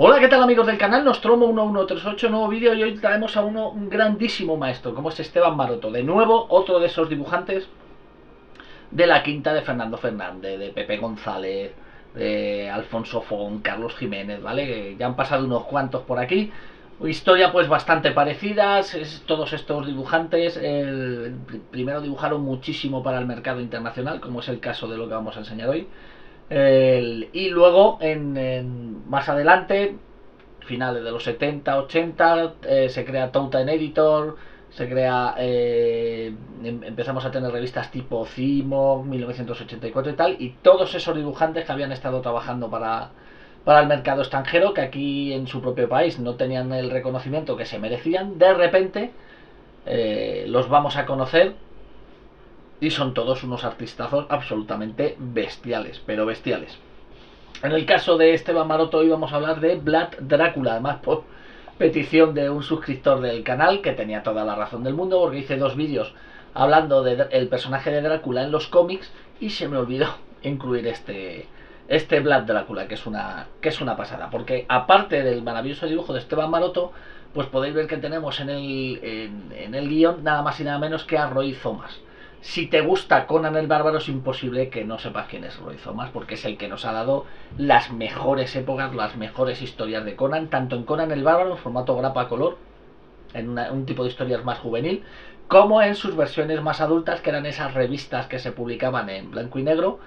Hola, ¿qué tal amigos del canal? Nostromo 1138, nuevo vídeo, y hoy traemos a un grandísimo maestro, como es Esteban Maroto. De nuevo, otro de esos dibujantes de la quinta de Fernando Fernández, de Pepe González, de Alfonso Font, Carlos Jiménez, ¿vale? Que ya han pasado unos cuantos por aquí. Historia pues bastante parecidas, todos estos dibujantes primero dibujaron muchísimo para el mercado internacional, como es el caso de lo que vamos a enseñar hoy. Y luego, más adelante, finales de los 70, 80, se crea Touten Editor, se crea, empezamos a tener revistas tipo Cimo, 1984 y tal, y todos esos dibujantes que habían estado trabajando para el mercado extranjero, que aquí en su propio país no tenían el reconocimiento que se merecían, de repente los vamos a conocer y son todos unos artistazos absolutamente bestiales, pero bestiales. En el caso de Esteban Maroto hoy vamos a hablar de Vlad Drácula, además por petición de un suscriptor del canal que tenía toda la razón del mundo, porque hice dos vídeos hablando del personaje de Drácula en los cómics y se me olvidó incluir este Vlad Drácula, que es una pasada, porque aparte del maravilloso dibujo de Esteban Maroto, pues podéis ver que tenemos en el guión nada más y nada menos que a Roy Thomas. Si te gusta Conan el Bárbaro, es imposible que no sepas quién es Roy Thomas, porque es el que nos ha dado las mejores épocas, las mejores historias de Conan, tanto en Conan el Bárbaro en formato grapa color, en un tipo de historias más juvenil, como en sus versiones más adultas, que eran esas revistas que se publicaban en blanco y negro,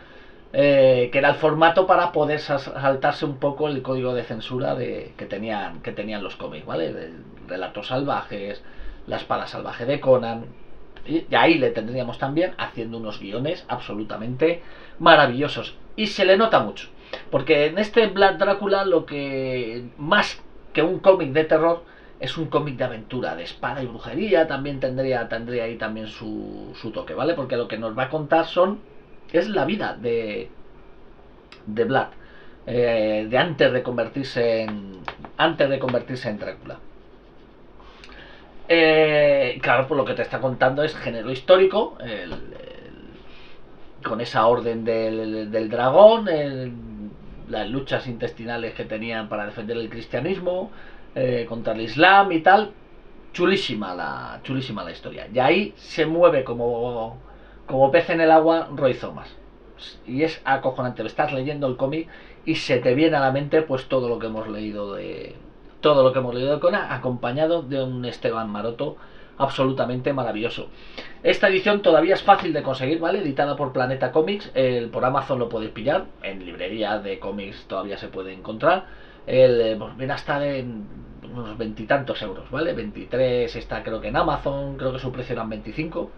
que era el formato para poder saltarse un poco el código de censura que tenían los cómics, ¿vale? De relatos salvajes, la espada salvaje de Conan. Y ahí le tendríamos también haciendo unos guiones absolutamente maravillosos. Y se le nota mucho. Porque en este Vlad Drácula, lo que más que un cómic de terror es un cómic de aventura, de espada y brujería. También tendría ahí también su toque, ¿vale? Porque lo que nos va a contar es la vida de Vlad. De antes de convertirse en Drácula. Claro, pues lo que te está contando es género histórico, con esa orden del dragón, las luchas intestinales que tenían para defender el cristianismo contra el islam y tal. Chulísima la historia. Y ahí se mueve como pez en el agua Roy Thomas. Y es acojonante. Estás leyendo el cómic y se te viene a la mente pues todo lo que hemos leído de Conan, acompañado de un Esteban Maroto absolutamente maravilloso. Esta edición todavía es fácil de conseguir, ¿vale? Editada por Planeta Comics, por Amazon lo podéis pillar, en librerías de cómics todavía se puede encontrar. Pues viene a estar en unos veintitantos euros, ¿vale? 23 está creo que en Amazon, creo que su precio eran 25.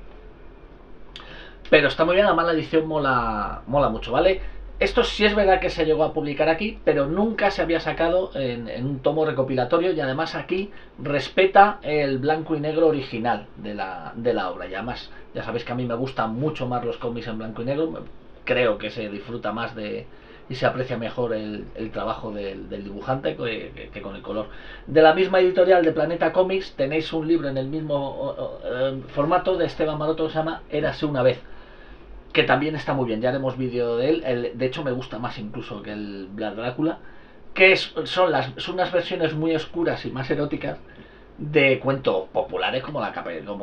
Pero está muy bien, además la edición mola mucho, ¿vale? Esto sí es verdad que se llegó a publicar aquí, pero nunca se había sacado en un tomo recopilatorio, y además aquí respeta el blanco y negro original de la obra. Y además, ya sabéis que a mí me gustan mucho más los cómics en blanco y negro, creo que se disfruta más y se aprecia mejor el trabajo del dibujante que con el color. De la misma editorial de Planeta Comics tenéis un libro en el mismo formato de Esteban Maroto que se llama Érase una vez, que también está muy bien, ya haremos vídeo de él. De hecho me gusta más incluso que el Vlad Drácula, que son unas versiones muy oscuras y más eróticas de cuentos populares como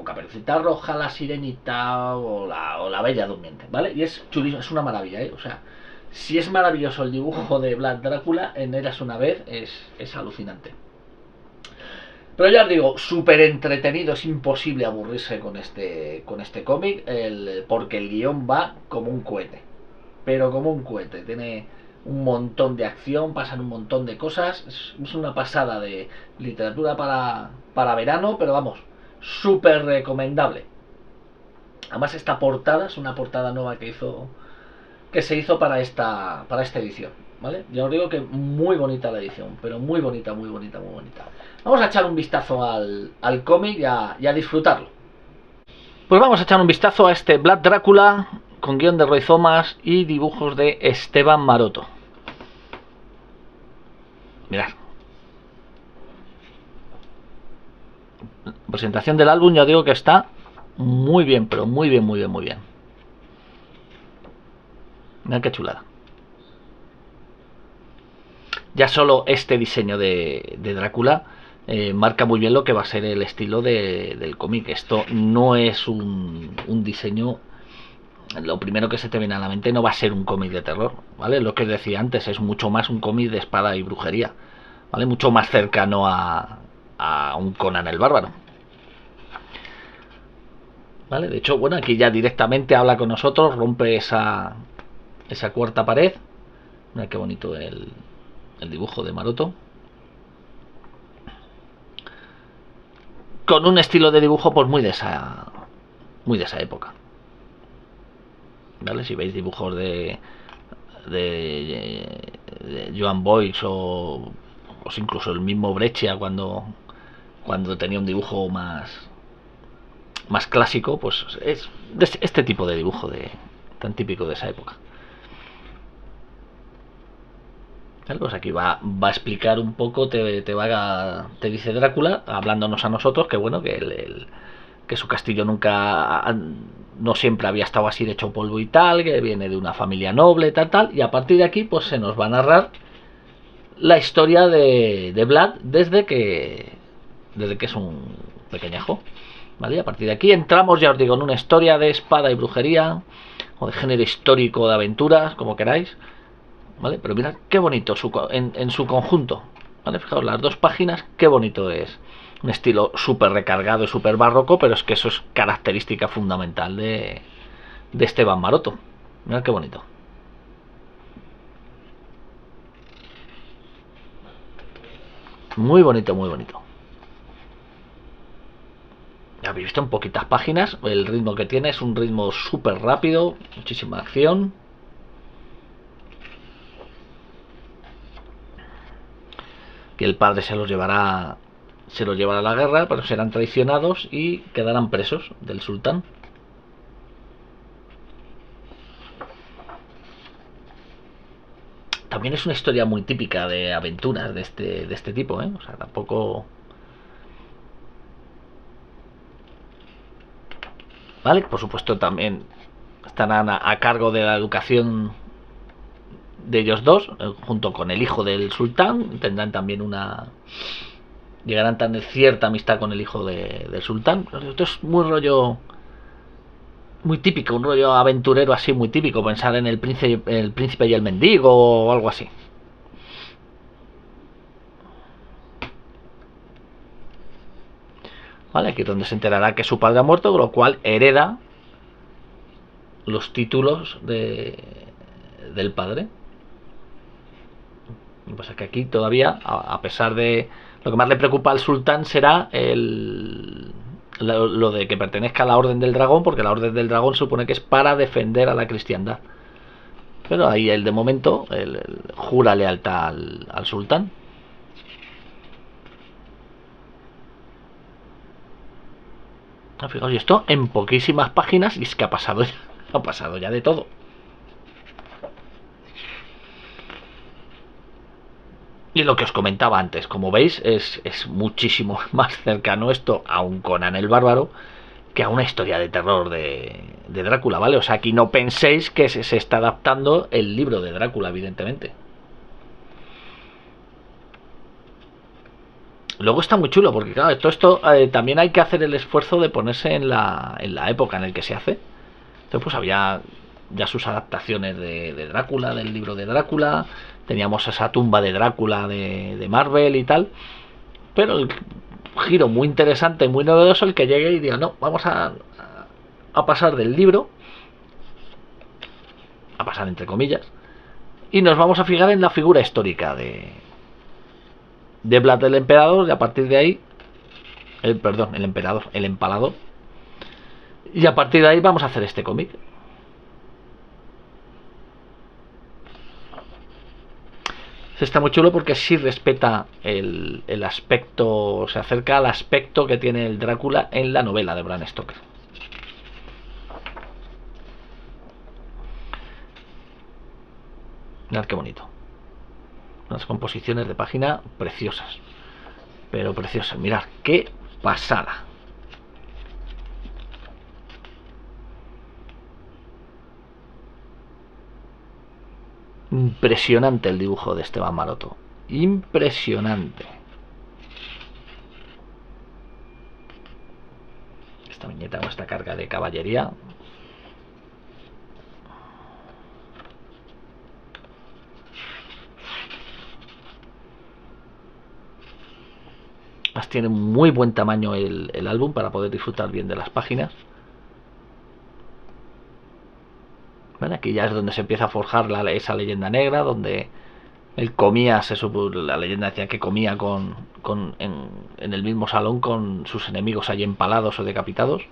Caperucita Roja, La Sirenita o la Bella Durmiente, ¿vale? Y es chulísimo, es una maravilla, ¿eh? O sea, si es maravilloso el dibujo de Vlad Drácula en Eras una vez, es alucinante. Pero ya os digo, súper entretenido, es imposible aburrirse con este cómic, porque el guión va como un cohete, pero como un cohete, tiene un montón de acción, pasan un montón de cosas, es una pasada de literatura para verano, pero vamos, súper recomendable. Además esta portada es una portada nueva que se hizo para esta edición, ¿vale? Ya os digo que muy bonita la edición, pero muy bonita, muy bonita, muy bonita. Vamos a echar un vistazo al cómic y a disfrutarlo. Pues vamos a echar un vistazo a este Vlad Drácula con guión de Roy Thomas y dibujos de Esteban Maroto. Mirad. Presentación del álbum, ya digo que está muy bien, pero muy bien, muy bien, muy bien. Mirad qué chulada. ya solo este diseño de Drácula marca muy bien lo que va a ser el estilo del cómic. Esto no es un diseño, lo primero que se te viene a la mente no va a ser un cómic de terror, ¿vale? Lo que os decía antes, es mucho más un cómic de espada y brujería, ¿vale? Mucho más cercano a un Conan el Bárbaro, ¿vale? De hecho, bueno, aquí ya directamente habla con nosotros, rompe esa cuarta pared. Mira qué bonito el dibujo de Maroto, con un estilo de dibujo pues muy de esa época, ¿vale? Si veis dibujos de Joan Boix o incluso el mismo Breccia cuando tenía un dibujo más clásico, pues es este tipo de dibujo tan típico de esa época. ¿Vale? Pues aquí va a explicar un poco, te dice Drácula, hablándonos a nosotros, que bueno, que su castillo no siempre había estado así de hecho polvo y tal, que viene de una familia noble, tal, y a partir de aquí pues se nos va a narrar la historia de Vlad desde que es un pequeñajo, ¿vale? Y a partir de aquí entramos, ya os digo, en una historia de espada y brujería, o de género histórico, de aventuras, como queráis, ¿vale? Pero mirad qué bonito en su conjunto, ¿vale? Fijaos, las dos páginas, qué bonito es. Un estilo súper recargado y súper barroco, pero es que eso es característica fundamental de Esteban Maroto. Mirad qué bonito. Muy bonito, muy bonito. Ya habéis visto en poquitas páginas el ritmo que tiene, es un ritmo súper rápido, muchísima acción. Que el padre se los llevará a la guerra, pero serán traicionados y quedarán presos del sultán. También es una historia muy típica de aventuras de este tipo, ¿eh? O sea, tampoco... ¿Vale? Por supuesto también estarán a cargo de la educación de ellos dos, junto con el hijo del sultán. Tendrán también llegarán a tener cierta amistad con el hijo del sultán. Esto es muy rollo, muy típico, un rollo aventurero así muy típico, pensar en el príncipe y el mendigo o algo así. ¿Vale? Aquí es donde se enterará que su padre ha muerto, con lo cual hereda los títulos del padre. Pues que aquí todavía, a pesar de... Lo que más le preocupa al sultán será lo de que pertenezca a la Orden del Dragón, porque la Orden del Dragón supone que es para defender a la cristiandad. Pero ahí él de momento jura lealtad al sultán. Fijaos, y esto en poquísimas páginas, y es que ha pasado ya de todo. Y lo que os comentaba antes, como veis, es muchísimo más cercano esto a un Conan el Bárbaro que a una historia de terror de Drácula, ¿vale? O sea, aquí no penséis que se está adaptando el libro de Drácula, evidentemente. Luego está muy chulo, porque claro, todo esto también hay que hacer el esfuerzo de ponerse en la época en la que se hace. Entonces pues había ya sus adaptaciones de Drácula, del libro de Drácula, teníamos esa tumba de Drácula de Marvel y tal, pero el giro muy interesante, muy novedoso, el que llegue y diga, no, vamos a pasar del libro, a pasar entre comillas, y nos vamos a fijar en la figura histórica de Vlad del Emperador, y a partir de ahí, el emperador, el empalador, y a partir de ahí vamos a hacer este cómic. Está muy chulo porque sí respeta el aspecto, se acerca al aspecto que tiene el Drácula en la novela de Bram Stoker. Mirad qué bonito. Unas composiciones de página preciosas. Pero preciosas. Mirad qué pasada. Impresionante el dibujo de Esteban Maroto. impresionante. Esta viñeta con esta carga de caballería. Tiene muy buen tamaño el álbum para poder disfrutar bien de las páginas. Bueno, aquí ya es donde se empieza a forjar esa leyenda negra, donde él comía, la leyenda decía que comía en el mismo salón con sus enemigos allí empalados o decapitados.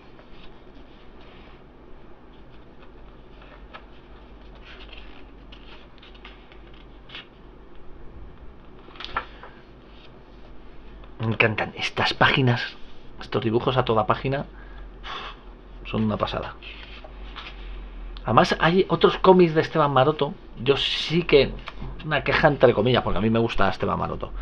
Me encantan estas páginas, estos dibujos a toda página, son una pasada. Además hay otros cómics de Esteban Maroto, yo sí que, una queja entre comillas, porque a mí me gusta Esteban Maroto,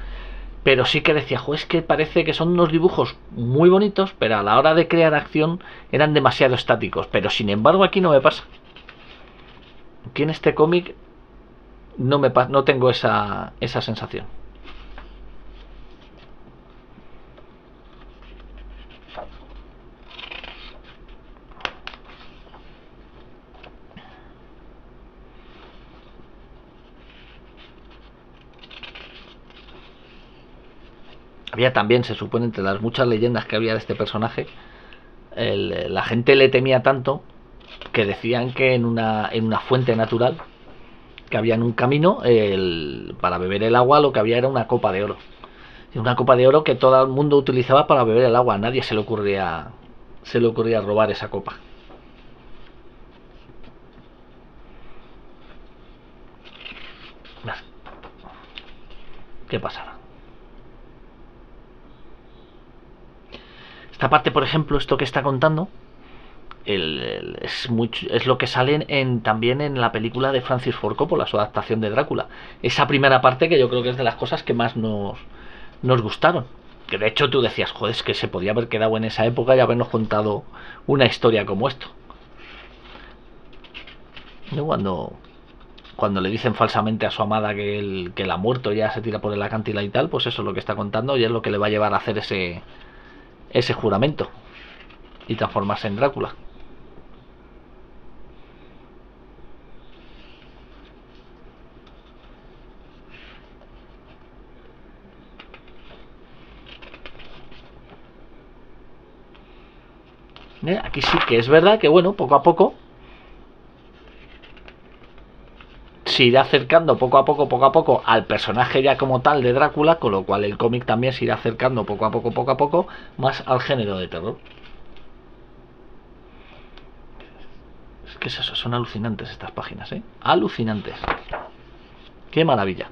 pero sí que decía, es que parece que son unos dibujos muy bonitos, pero a la hora de crear acción eran demasiado estáticos, pero sin embargo aquí no me pasa. Aquí en este cómic no tengo esa sensación. Había también, se supone, entre las muchas leyendas que había de este personaje, la gente le temía tanto que decían que en una fuente natural que había en un camino, para beber el agua lo que había era una copa de oro. Una copa de oro que todo el mundo utilizaba para beber el agua. A nadie se le ocurría robar esa copa. ¿Qué pasará? Esta parte, por ejemplo, esto que está contando, es lo que sale también en la película de Francis Ford Coppola, su adaptación de Drácula. Esa primera parte que yo creo que es de las cosas que más nos gustaron. Que de hecho tú decías, es que se podía haber quedado en esa época y habernos contado una historia como esto. Cuando le dicen falsamente a su amada que él ha muerto, ya se tira por el acantilado y tal, pues eso es lo que está contando y es lo que le va a llevar a hacer ese juramento y transformarse en Drácula. Aquí sí que es verdad que poco a poco se irá acercando poco a poco al personaje ya como tal de Drácula, con lo cual el cómic también se irá acercando poco a poco más al género de terror. Es que es eso, son alucinantes estas páginas, alucinantes. Qué maravilla.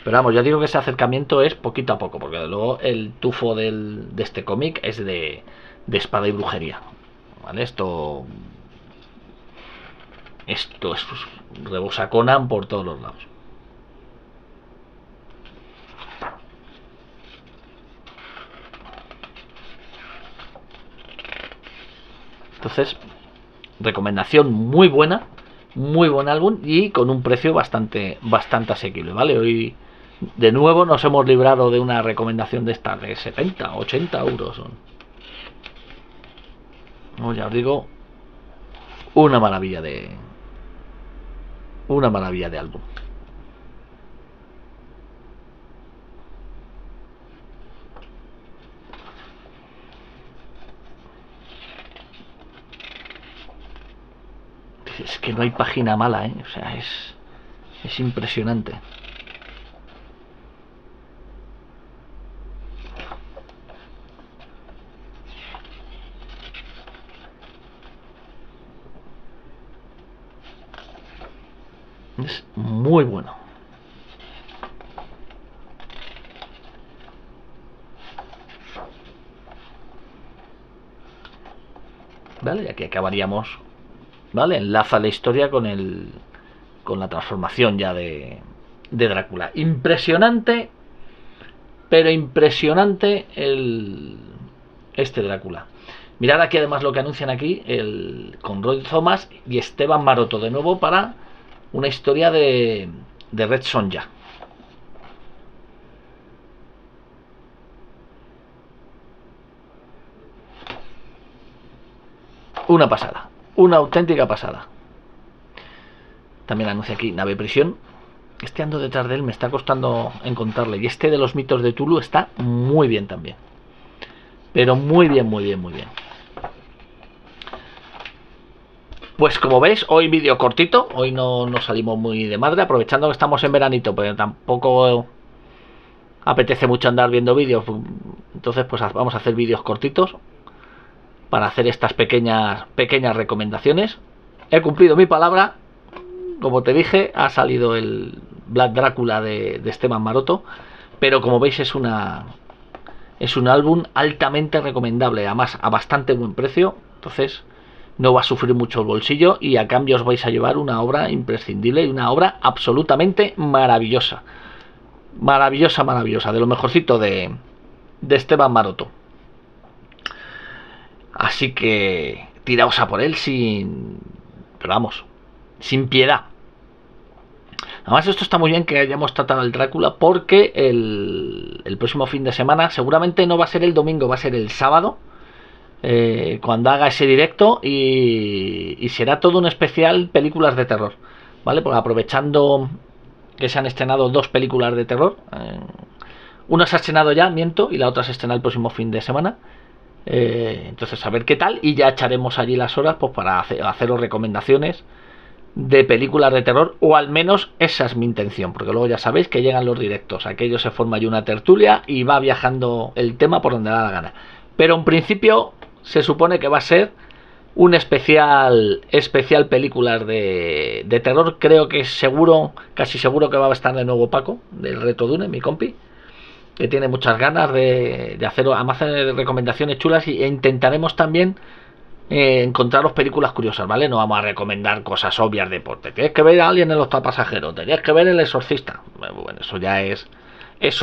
Pero vamos, yo digo que ese acercamiento es poquito a poco, porque luego el tufo de este cómic es de espada y brujería, ¿vale? Esto es rebosa Conan por todos los lados. Entonces, recomendación muy buena, muy buen álbum y con un precio bastante asequible, ¿vale? Hoy de nuevo nos hemos librado de una recomendación de estas de 70, 80 euros. No, ya os digo, una maravilla de álbum. Es que no hay página mala, o sea, es impresionante. Es muy bueno. Vale, y aquí acabaríamos. Vale, enlaza la historia con la transformación ya de Drácula. Impresionante, pero impresionante este Drácula. Mirad aquí además lo que anuncian aquí, con Roy Thomas y Esteban Maroto, de nuevo para una historia de Red Sonja. Una pasada, una auténtica pasada. También anuncia aquí Nave Prisión. Este ando detrás de él, me está costando encontrarle. Y este de los mitos de Tulu está muy bien también. Pero muy bien, muy bien, muy bien. Pues como veis, hoy vídeo cortito. Hoy no salimos muy de madre, aprovechando que estamos en veranito, pero tampoco apetece mucho andar viendo vídeos. Entonces pues vamos a hacer vídeos cortitos para hacer estas pequeñas recomendaciones. He cumplido mi palabra. Como te dije, ha salido el Black Drácula de Esteban Maroto, pero como veis es un álbum altamente recomendable, además a bastante buen precio, entonces no va a sufrir mucho el bolsillo y a cambio os vais a llevar una obra imprescindible y una obra absolutamente maravillosa. Maravillosa, maravillosa, de lo mejorcito de Esteban Maroto. Así que tiraos a por él sin piedad. Además esto está muy bien que hayamos tratado el Drácula, porque el próximo fin de semana, seguramente no va a ser el domingo, va a ser el sábado, cuando haga ese directo, y será todo un especial películas de terror, ¿vale? Porque aprovechando que se han estrenado 2 películas de terror, una se ha estrenado ya, miento, y la otra se estrena el próximo fin de semana. Entonces a ver qué tal, y ya echaremos allí las horas pues para haceros recomendaciones de películas de terror, o al menos esa es mi intención, porque luego ya sabéis que llegan los directos, aquello se forma ya una tertulia y va viajando el tema por donde da la gana, pero en principio se supone que va a ser un especial películas de terror. Creo que casi seguro que va a estar de nuevo Paco del Reto Dune, mi compi, que tiene muchas ganas de hacer, además de recomendaciones chulas, e intentaremos también encontraros películas curiosas, ¿vale? No vamos a recomendar cosas obvias de deporte. Tienes que ver a alguien en el octapasajero, tenías que ver El Exorcista. Bueno, eso ya es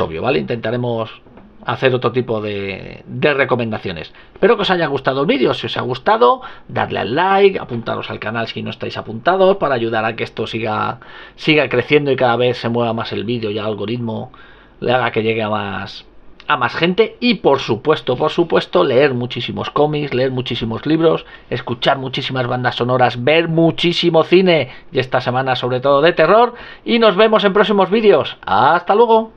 obvio, ¿vale? Intentaremos hacer otro tipo de recomendaciones. Espero que os haya gustado el vídeo. Si os ha gustado, dadle al like, apuntaros al canal si no estáis apuntados, para ayudar a que esto siga creciendo y cada vez se mueva más el vídeo y el algoritmo le haga que llegue a más gente. Y por supuesto leer muchísimos cómics, leer muchísimos libros, escuchar muchísimas bandas sonoras, ver muchísimo cine, y esta semana sobre todo de terror. Y nos vemos en próximos vídeos. Hasta luego.